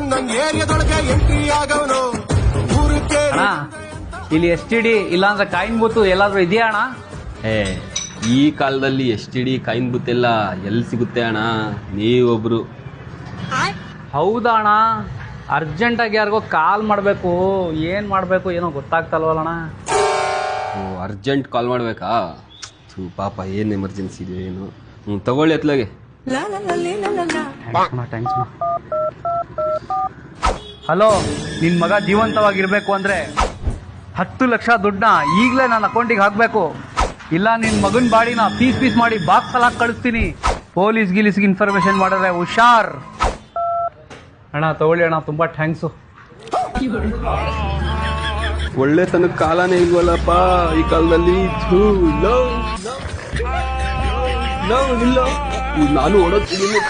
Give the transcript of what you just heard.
ಒಂದೊಂದ್ ಏರಿಯಾದೊಳಗೆ ಎಂಟ್ರಿ ಆಗವನು. ಅಣ್ಣ ಇಲ್ಲಿ STD ಇಲ್ಲಾಂದ್ರೆ ಕಾಯಿನ್ ಬೂತು ಎಲ್ಲಾದ್ರೂ ಇದೆಯಾ ಅಣ್ಣ? ಈ ಕಾಲದಲ್ಲಿ STD ಕಾಯಿನ್ ಬೂತ್ ಎಲ್ಲ ಎಲ್ಲಿ ಸಿಗುತ್ತೆ ಅಣ್ಣ? ನೀವೊಬ್ರು. ಹೌದಾ ಅಣ್ಣ? ಅರ್ಜೆಂಟಾಗಿ ಯಾರಿಗೋ ಕಾಲ್ ಮಾಡಬೇಕು, ಏನು ಮಾಡಬೇಕು ಏನೋ ಗೊತ್ತಾಗ್ತಲ್ವಲ್ಲಣ್ಣ. ಅರ್ಜೆಂಟ್ ಕಾಲ್ ಮಾಡ್ಬೇಕಾ? ಪಾಪ ಏನು ಎಮರ್ಜೆನ್ಸಿ ಇದೆ ಏನು. ತಗೊಳ್ಳಿ ಎತ್ಲಾಗೆ. ಹಲೋ, ನಿನ್ ಮಗ ಜೀವಂತವಾಗಿರ್ಬೇಕು ಅಂದ್ರೆ 10 ಲಕ್ಷ ದುಡ್ಡನ್ನ ಈಗಲೇ ನನ್ನ ಅಕೌಂಟಿಗೆ ಹಾಕಬೇಕು. ಇಲ್ಲ ನಿನ್ ಮಗನ ಬಾಡಿನ ಪೀಸ್ ಮಾಡಿ ಬಾಕ್ಸ್ ಅಲ್ಲಿ ಹಾಕಿ ಕಳಿಸ್ತೀನಿ. ಪೊಲೀಸ್ ಗಿಲೀಸ್ಗೆ ಇನ್ಫಾರ್ಮೇಶನ್ ಮಾಡಿದ್ರೆ ಹುಷಾರ್. ಅಣ್ಣ ತಗೊಳ್ಳಿ ಅಣ್ಣ, ತುಂಬಾ ಥ್ಯಾಂಕ್ಸು. ಒಳ್ಳೆ ತನಕ ಕಾಲನೇ ಇಲ್ವಲ್ಲಪ್ಪ ಈ ಕಾಲದಲ್ಲಿ. ನಾನು ಓಡೋಗ್ತಿದ್ದೀನಿ.